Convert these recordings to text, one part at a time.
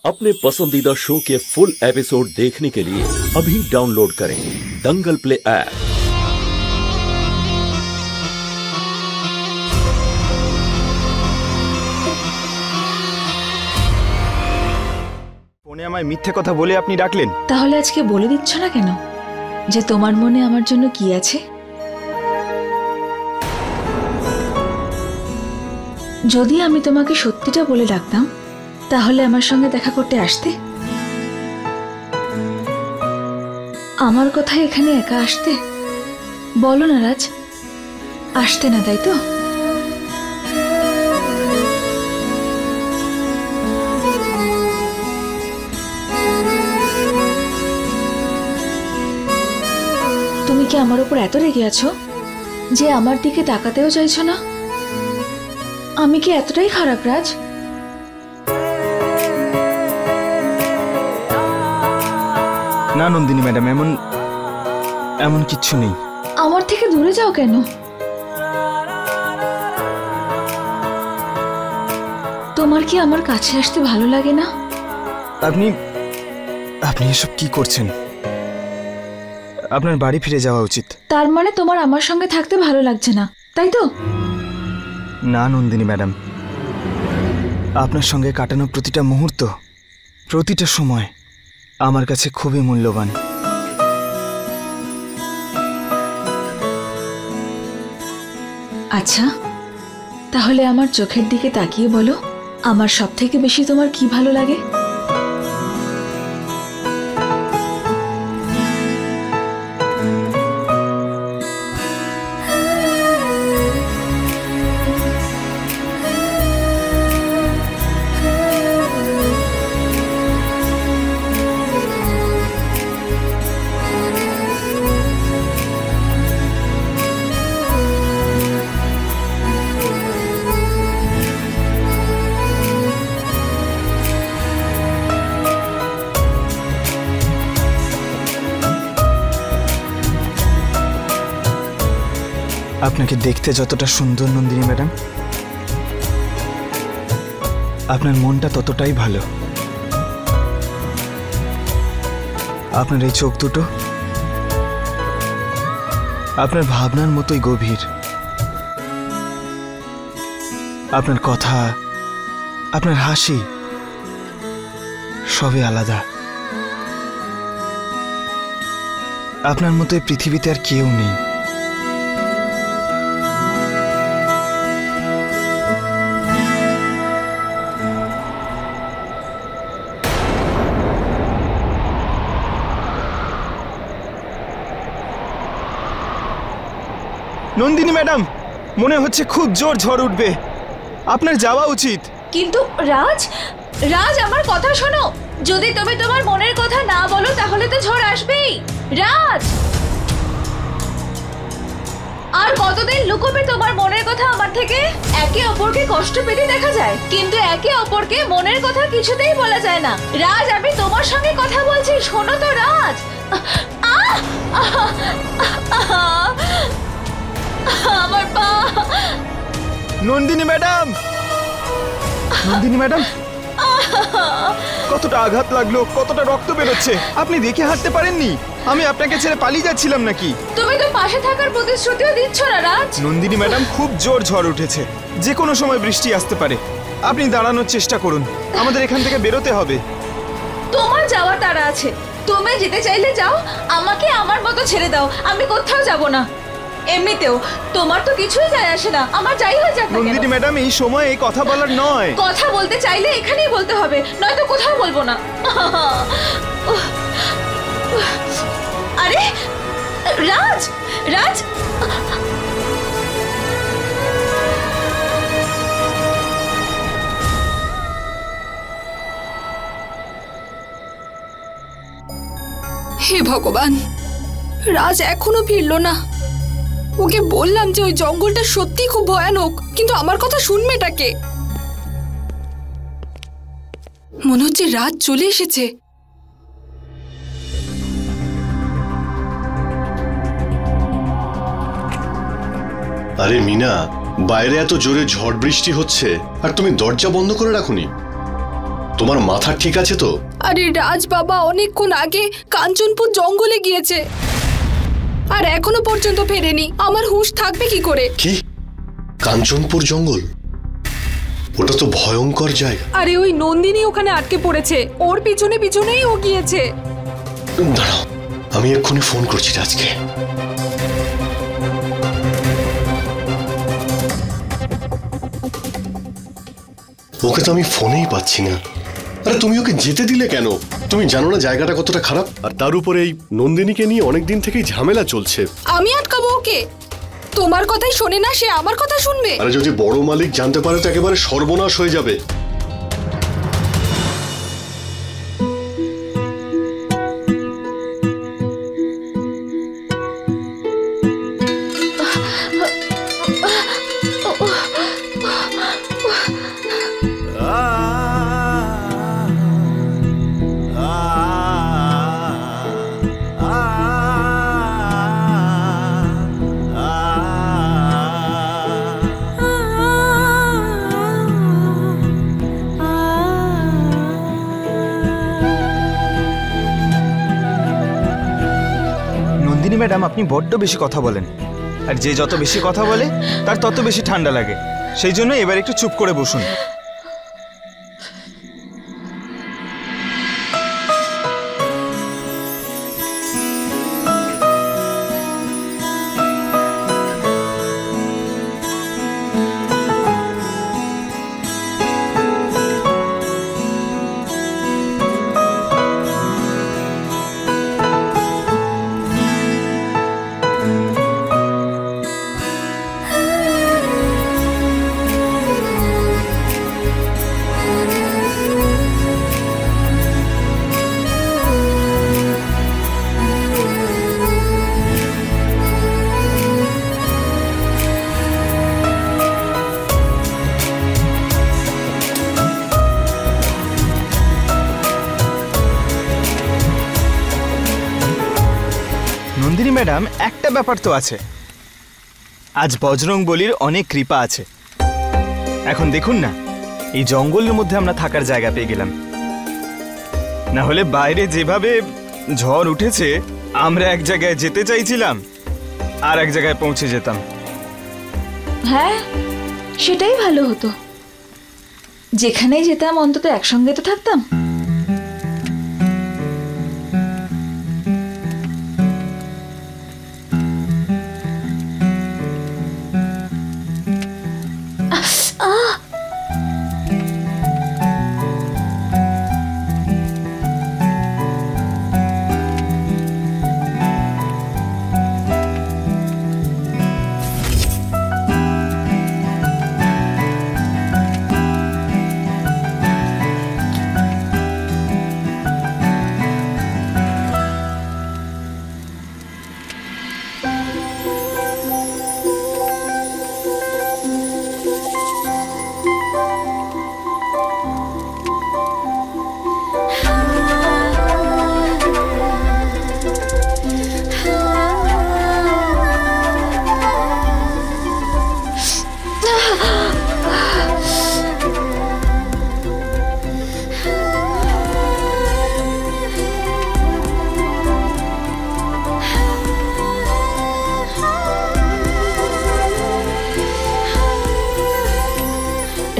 अपने पसंदीदा शो के फुल एपिसोड देखने के लिए अभी डाउनलोड करें दंगल प्ले ऐप। ফোনে আমায় মিথ্যে কথা বলে আপনি ডাকলেন, তাহলে আজকে বলে দিচ্ছ না কেন যে তোমার মনে আমার জন্য কি আছে? যদি আমি তোমাকে সত্যিটা বলে ডাকতাম তাহলে আমার সঙ্গে দেখা করতে আসতে? আমার কথা এখানে একা আসতে? বলো না রাজ, আসতে না, তাই তো? তুমি কি আমার উপর এত রেগে আছো যে আমার দিকে তাকাতেও চাইছো না? আমি কি এতটাই খারাপ রাজ? না নন্দিনী ম্যাডাম, এমন কিচ্ছু নেই। আমার থেকে দূরে যাও কেন? তোমার কি আমার কাছে আসতে ভালো লাগে না? আপনি এসব কি করছেন? আপনার বাড়ি ফিরে যাওয়া উচিত। তার মানে তোমার আমার সঙ্গে থাকতে ভালো লাগছে না, তাই তো? না নন্দিনী ম্যাডাম, আপনার সঙ্গে কাটানো প্রতিটা মুহূর্ত, প্রতিটা সময় আমার কাছে খুবই মূল্যবান। আচ্ছা, তাহলে আমার চোখের দিকে তাকিয়ে বলো, আমার সব থেকে বেশি তোমার কি ভালো লাগে? আপনাকে দেখতে যতটা সুন্দর নন্দিনী ম্যাডাম, আপনার মনটা ততটাই ভালো। আপনার এই চোখ দুটো আপনার ভাবনার মতোই গভীর। আপনার কথা, আপনার হাসি সবই আলাদা। আপনার মতো এই পৃথিবীতে আর কেউ নেই। নন্দিনী ম্যাডাম, মনে হচ্ছে খুব জোর ঝড় উঠবে, আপনার যাওয়া উচিত। কিন্তু রাজ, আমার কথা শোনো। যদি তুমি তোমার মনের কথা না বলো তাহলে তো ঝড় আসবেই। রাজ, আর কতদিন লুকোবে তোমার মনের কথা আমার থেকে? একে অপরকে কষ্ট পেতে দেখা যায়, কিন্তু একে অপরকে মনের কথা কিছুতেই বলা যায় না। রাজ, আমি তোমার সঙ্গে কথা বলছি, শোনো তো রাজ। আমার পা। নন্দিনী ম্যাডাম, কতটা আঘাত লাগলো, কতটা রক্ত বেরোচ্ছে। আপনি দেখে হাঁটতে পারেননি? আমি আপনাকে ছেড়ে পালিয়ে যাচ্ছিলাম নাকি? তুমি তো পাশে থাকার প্রতিশ্রুতিও দিচ্ছ না রাজ। নন্দিনী ম্যাডাম, খুব জোর ঝড় উঠেছে, যে কোনো সময় বৃষ্টি আসতে পারে। আপনি দাঁড়ানোর চেষ্টা করুন, আমাদের এখান থেকে বেরোতে হবে। তোমার যাওয়ার তাড়া আছে, তুমি যেতে চাইলে যাও, আমাকে আমার মতো ছেড়ে দাও। আমি কোথাও যাব না। এমনিতেও তোমার তো কিছুই যায় আসে না, আমার যাই হয়ে যাক না কেন। নন্দিনী ম্যাডাম, এই সময় এই কথা বলার নয়। কথা বলতে চাইলে এখানেই বলতে হবে, নয়তো কোথাও বলবো না। আরে রাজ, হে ভগবান, রাজ এখনো ফিরলো না। ওকে বললাম যে ওই জঙ্গলটা সত্যি খুব ভয়ানক, কিন্তু আমার কথা শুনবেটা কে? মনে হচ্ছে রাত চলে এসেছে। আরে মিনা, বাইরে এত জোরে ঝড় বৃষ্টি হচ্ছে আর তুমি দরজা বন্ধ করে রাখোনি? তোমার মাথা ঠিক আছে তো? আরে রাজ বাবা অনেকক্ষণ আগে কাঞ্চনপুর জঙ্গলে গিয়েছে আর এখনো পর্যন্ত ফেরেনি। আমার হুঁশ থাকবে কি করে? কি? কাঞ্চনপুর জঙ্গল? ওটা তো ভয়ঙ্কর জায়গা। আরে ওই নন্দিনী ওখানে আটকে পড়েছে, ওর পিছনে পিছনেই ও গিয়েছে। দাঁড়াও, আমি এক্ষুনি ফোন করছি রাজকে। ওকে তো আমি ফোনেই পাচ্ছি না। আরে তুমি ওকে যেতে দিলে কেন? তুমি জানো না জায়গাটা কতটা খারাপ? আর তার উপরে এই নন্দিনীকে নিয়ে অনেকদিন থেকেই ঝামেলা চলছে। আমি আটকাবো ওকে? তোমার কথাই শোনে না, সে আমার কথা শুনবে? আরে যদি বড় মালিক জানতে পারে তো একেবারে সর্বনাশ হয়ে যাবে। নন্দিনী ম্যাডাম, আপনি বড্ড বেশি কথা বলেন, আর যে যত বেশি কথা বলে তার তত বেশি ঠান্ডা লাগে। সেই জন্য এবার একটু চুপ করে বসুন। নন্দিনী ম্যাডাম, একটা ব্যাপার তো আছে, আজ বজরং বলির অনেক কৃপা আছে। এখন দেখুন না, এই জঙ্গলের মধ্যে আমরা থাকার জায়গা পেয়ে গেলাম। না হলে বাইরে যেভাবে ঝড় উঠেছে, আমরা এক জায়গায় যেতে চাইছিলাম আর এক জায়গায় পৌঁছে যেতাম। হ্যাঁ, সেটাই ভালো হতো। যেখানেই যেতাম অন্তত একসঙ্গে তো থাকতাম।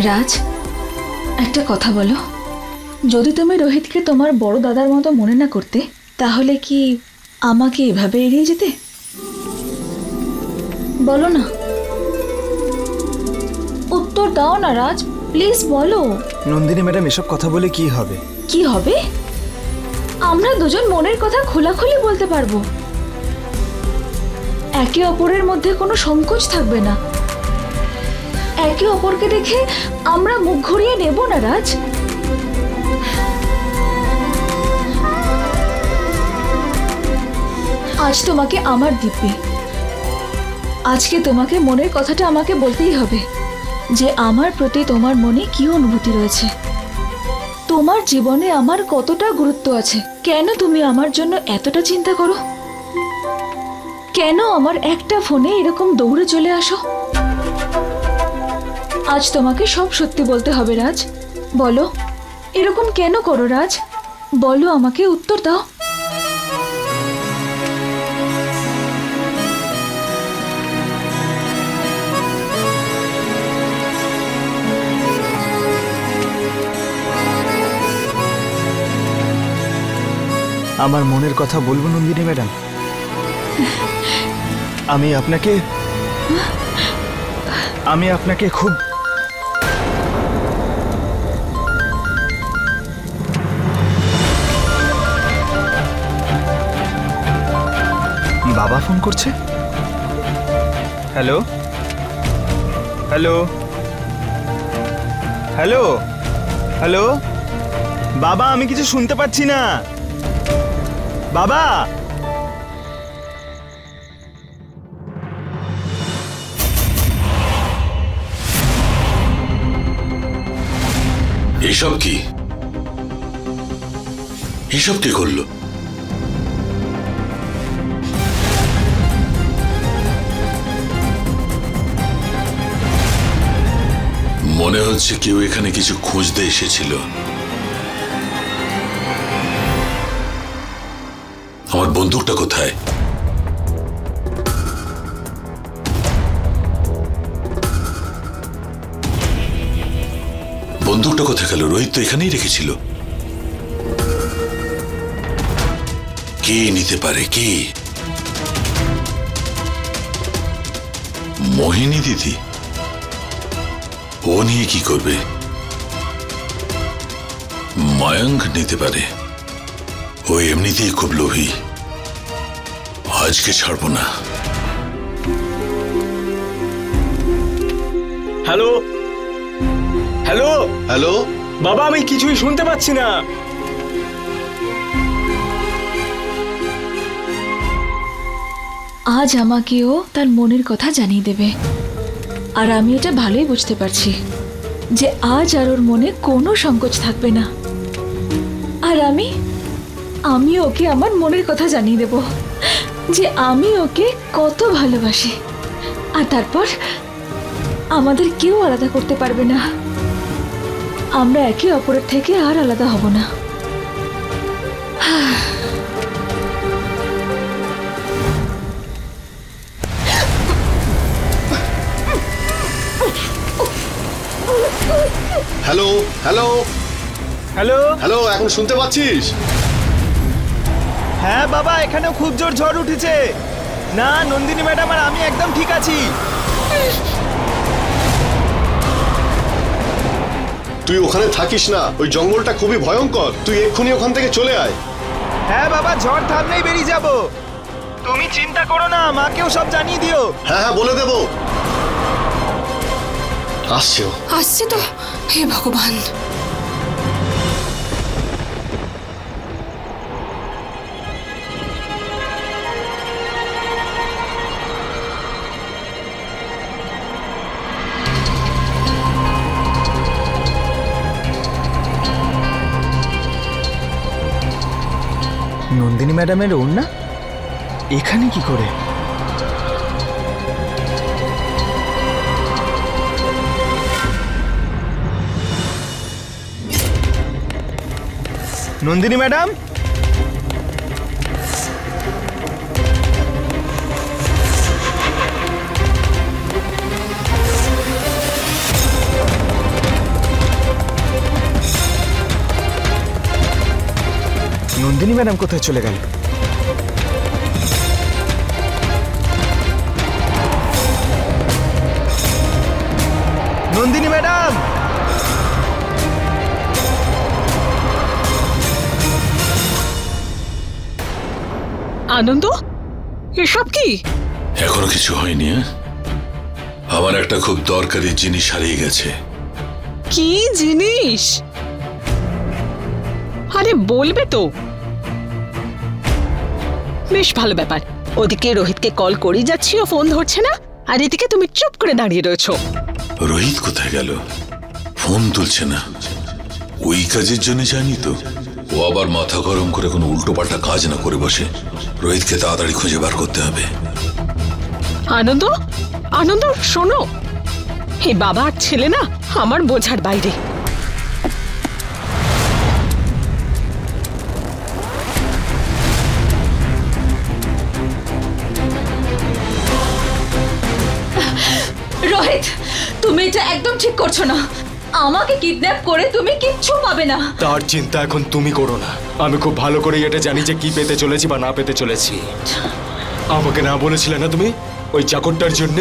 রাজ, একটা কথা বলো, যদি তুমি রোহিতকে তোমার বড় দাদার মতো মনে না করতে, তাহলে কি আমাকে এভাবে এড়িয়ে যেতে? বলো না, উত্তর দাও না রাজ, প্লিজ বলো। নন্দিনী ম্যাডাম, এসব কথা বলে কি হবে? কি হবে? আমরা দুজন মনের কথা খোলাখুলি বলতে পারবো। একে অপরের মধ্যে কোনো সংকোচ থাকবে না। একে অপরকে দেখে আমরা মুখ ঘুরিয়ে নেব না রাজ। আজ তোমাকে আমার দিব্যি, আজকে তোমাকে মনের কথাটা আমাকে বলতেই হবে যে আমার প্রতি তোমার মনে কি অনুভূতি রয়েছে, তোমার জীবনে আমার কতটা গুরুত্ব আছে, কেন তুমি আমার জন্য এতটা চিন্তা করো, কেন আমার একটা ফোনে এরকম দৌড়ে চলে আসো। আজ তোমাকে সব সত্যি বলতে হবে রাজ, বলো এরকম কেন করো রাজ? বলো, আমাকে উত্তর দাও। আমার মনের কথা বলবো নন্দিনী ম্যাডাম। আমি আপনাকে খুব বাবা ফোন করছে। হ্যালো হ্যালো হ্যালো হ্যালো বাবা, আমি কিছু শুনতে পাচ্ছি না বাবা। এসব কি? এসব কে করলো? মনে হচ্ছে কেউ এখানে কিছু খুঁজতে এসেছিল। আমার বন্দুকটা কোথায়? বন্দুকটা কোথায় গেল? রোহিত তো এখানেই রেখেছিল। কে নিতে পারে? কে? মোহিনী দিদি? ও নিয়ে কি করবে? মায়াঙ্ক নিতে পারে, ও এমনিতেই খুব লোভী। আজকে ছাড়বো না। হ্যালো হ্যালো হ্যালো বাবা, আমি কিছুই শুনতে পাচ্ছি না। আজ আমাকেও তার মনের কথা জানিয়ে দেবে, আর আমি এটা ভালোই বুঝতে পারছি যে আজ আর ওর মনে কোনো সংকোচ থাকবে না। আর আমি ওকে আমার মনের কথা জানিয়ে দেব যে আমি ওকে কত ভালোবাসি, আর তারপর আমাদের কেউ আলাদা করতে পারবে না। আমরা একে অপরের থেকে আর আলাদা হব না। হ্যালো হ্যালো হ্যালো হ্যালো এখন শুনতে পাচ্ছিস? হ্যাঁ বাবা, এখানেও খুব জোর ঝড় উঠেছে। না নন্দিনী ম্যাডাম আর আমি একদম ঠিক আছি। তুই ওখানে থাকিস না, ওই জঙ্গলটা খুবই ভয়ঙ্কর। তুই এক্ষুনি ওখান থেকে চলে আয়। হ্যাঁ বাবা, ঝড় থামলেই বেরিয়ে যাব। তুমি চিন্তা করো না, মাকেও সব জানিয়ে দিও। হ্যাঁ হ্যাঁ বলে দেবো। আসছে ও। আসছে তো। হে ভগবান। নন্দিনী ম্যাডামের ওড়না এখানে কি করে? নন্দিনী ম্যাডাম, নন্দিনী ম্যাডাম কোথায় চলে গেল? নন্দিনী ম্যাডাম, আনন্দ, এসব কি? এখনো কিছু হয়নি। আমার একটা খুব দরকারি জিনিস হারিয়ে গেছে। কি জিনিস? আরে বলবে তো। বেশ ভালো ব্যাপার। ওদিকে রোহিতকে কল করে যাচ্ছি, ও ফোন ধরছে না, আর এদিকে তুমি চুপ করে দাঁড়িয়ে রয়েছো। রোহিত কোথায় গেল? ফোন তুলছে না। ওই কাজের জন্য জানি তো। ও আবার মাথা গরম করে কোনো উল্টো পাল্টা কাজ না করে বসে। রোহিতকে তাড়াতাড়ি খুঁজে বার করতে হবে। আনন্দ, আনন্দ শোনো, এই বাবা আর ছেলে না আমার বোঝার বাইরে। তুমি এটা একদম ঠিক করছো না। আমাকে কিডন্যাপ করে তুমি কিচ্ছু পাবে না। তার চিন্তা এখন তুমি করো না। আমি খুব ভালো করে এটা জানি যে কি পেতে চলেছি বা না পেতে চলেছি। আমাকে না বলেছিলে না তুমি ওই চাকরটার জন্য?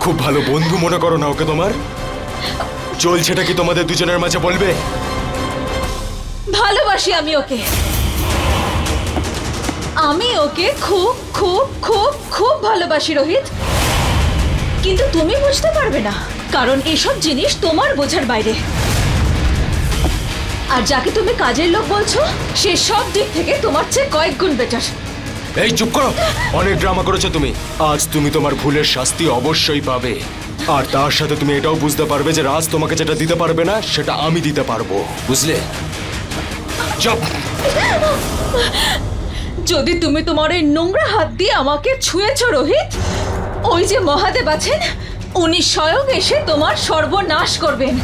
খুব ভালো বন্ধু মনে করো না ওকে তোমার? চলছেটা কি তোমাদের দুজনের মাঝে বলবে? ভালোবাসি আমি ওকে। আমি ওকে খুব খুব খুব খুব ভালোবাসি রোহিত। কিন্তু তুমি বুঝতে পারবে না, কারণ এসব জিনিস তোমার বোঝার বাইরে। আর যাকে তুমি কাজের লোক বলছো সে সব দিক থেকে তোমার চেয়ে কয়েক গুণ বেটার। এই চুপ করো, অনেক ড্রামা করেছো তুমি। আজ তুমি তোমার ভুলের শাস্তি অবশ্যই পাবে। আর তার সাথে তুমি এটাও বুঝতে পারবে যে রাজ তোমাকে যেটা দিতে পারবে না সেটা আমি দিতে পারবো, বুঝলে? চুপ। যদি তুমি তোমার এই নোংরা হাত দিয়ে আমাকে ছুঁয়েছো রোহিত, ওই যে মহাদেব আছেন উনি স্বয়ং এসে তোমার সর্বনাশ করবেন।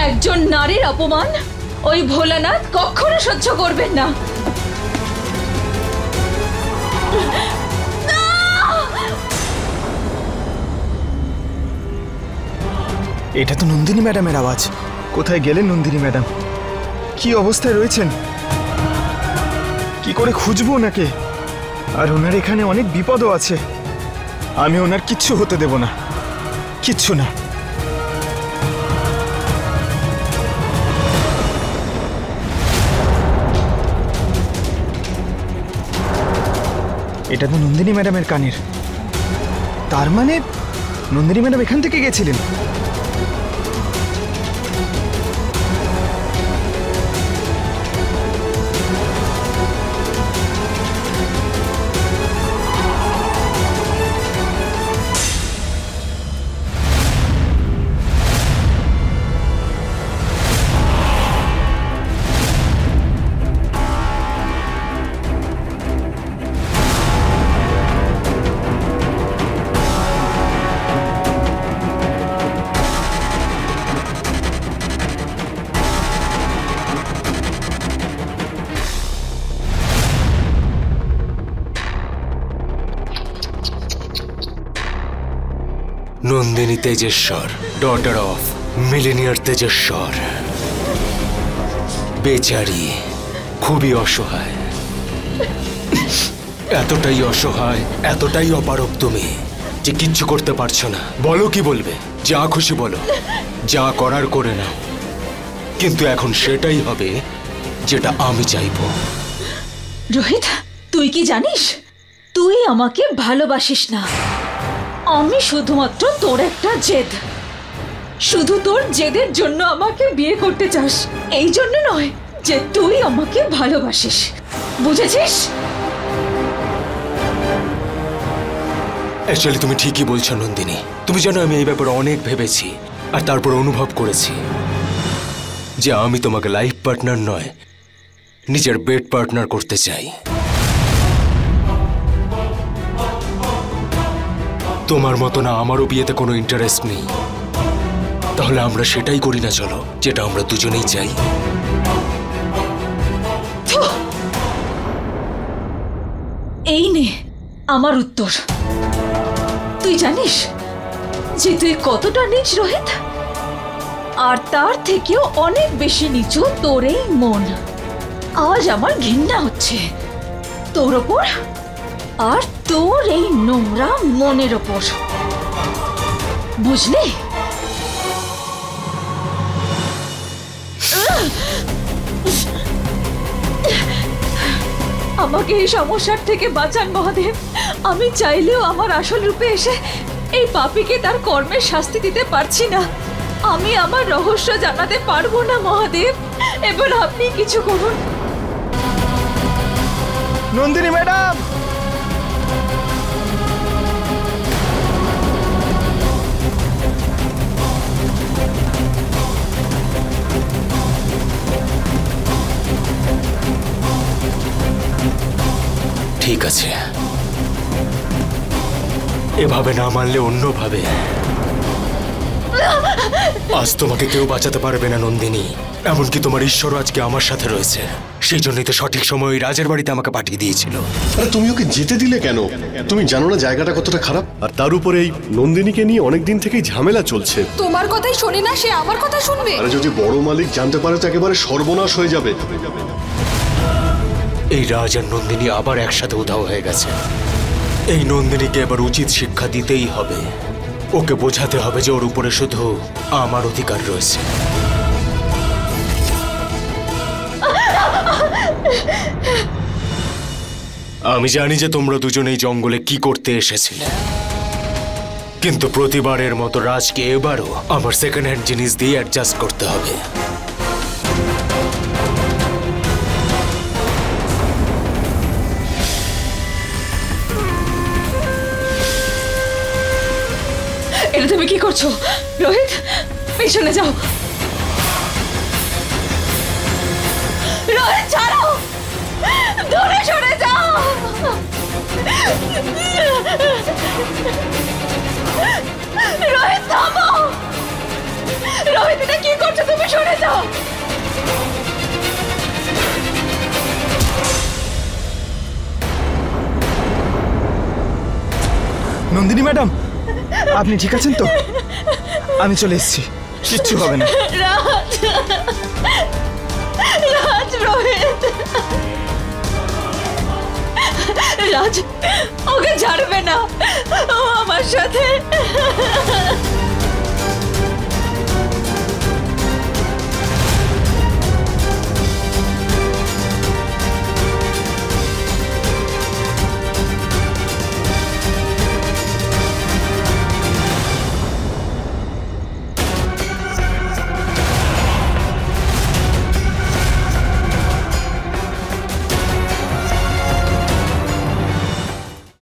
একজন নারীর অপমান ওই ভোলানাথ কখনো সহ্য করবেন না। এটা তো নন্দিনী ম্যাডামের আওয়াজ। কোথায় গেলেন নন্দিনী ম্যাডাম? কি অবস্থায় রয়েছেন? কি করে খুঁজবো ওনাকে? আর ওনার এখানে অনেক বিপদও আছে। আমি ওনার কিচ্ছু হতে দেব না, কিচ্ছু না। এটা তো নন্দিনী ম্যাডামের কানের। তার মানে নন্দিনী ম্যাডাম এখান থেকে গেছিলেন। Nandini Tejeshwar, daughter of millionaire Tejeshwar. বেচারি খুবই অসহায়, এতটাই অসহায়, এতটাই অপারগ তুমি যে কিচ্ছু করতে পারছো না। বলো কি বলবে? যা খুশি বলো, যা করার করে নাও। কিন্তু এখন সেটাই হবে যেটা আমি চাইবো। রোহিত, তুই কি জানিস তুই আমাকে ভালোবাসিস না। আমি শুধুমাত্র তোর একটা জেদ। শুধু তোর জেদের জন্য আমাকে বিয়ে করতে চাস, এই জন্য নয় যে তুই আমাকে ভালোবাসিস। বুঝেছিস? অ্যাকচুয়ালি তুমি ঠিকই বলছো নন্দিনী। তুমি জানো আমি এই ব্যাপারে অনেক ভেবেছি আর তারপর অনুভব করেছি যে আমি তোমাকে লাইফ পার্টনার নয়, নিজের বেড পার্টনার করতে চাই। তোমার মতো না আমারও বিয়েতে কোনো ইন্টারেস্ট নেই। তাহলে আমরা সেটাই করি না চলো, যেটা আমরা দুজনেই চাই। এই নে আমার উত্তর। তুই জানিস যে তুই কতটা নীচ রোহিত? আর তার থেকেও অনেক বেশি নিচু তোর এই মন। আজ আমার ঘৃণা হচ্ছে তোর ওপর আর তোর এই নোংরা মনের ওপর, বুঝলি? আমাকে এই সমস্যার থেকে বাঁচান মহাদেব। আমি চাইলেও আমার আসল রূপে এসে এই পাপীকে তার কর্মের শাস্তি দিতে পারছি না। আমি আমার রহস্য জানাতে পারবো না মহাদেব। এবার আপনি কিছু করুন। নন্দিনী ম্যাডাম, ঠিক আছে, এভাবে না মানলে অন্যভাবে। আজ তোমাকে কেউ বাঁচাতে পারবে না নন্দিনী, এমনকি তোমার ঈশ্বরও আজকে আমার সাথে রয়েছে। সেই জন্যই তো সঠিক সময় ওই রাজের বাড়িতে আমাকে পাঠিয়ে দিয়েছিল। আরে তুমি ওকে যেতে দিলে কেন? তুমি জানো না জায়গাটা কতটা খারাপ? আর তার উপরে এই নন্দিনীকে নিয়ে অনেক দিন থেকেই ঝামেলা চলছে। তোমার কথাই শোনে না, সে আমার কথা শুনবে। আরে যদি বড় মালিক জানতে পারে তো একেবারে সর্বনাশ হয়ে যাবে। এই রাজ আর নন্দিনী আবার একসাথে উধাও হয়ে গেছে। এই নন্দিনীকে এবার উচিত শিক্ষা দিতেই হবে। ওকে বোঝাতে হবে যে ওর উপরে শুধু আমার অধিকার রয়েছে। আমি জানি যে তোমরা দুজনেই জঙ্গলে কি করতে এসেছিলে, কিন্তু প্রতিবারের মতো রাজকে এবারও আমার সেকেন্ড হ্যান্ড জিনিস দিয়ে অ্যাডজাস্ট করতে হবে। এটা তুমি কি করছো রোহিত? পেছনে যাও। রোহিত ছাড়ো, দূরে সরে যাও। রোহিত থামো। রোহিত এটা কি করছো তুমি? সরে যাও। নন্দিনী ম্যাডাম, আপনি ঠিক আছেন তো? আমি চলে এসেছি, কিচ্ছু হবে না। রাজ, রাজ, রোহিত, রাজ ওকে ছাড়বে না, ও আমার সাথে।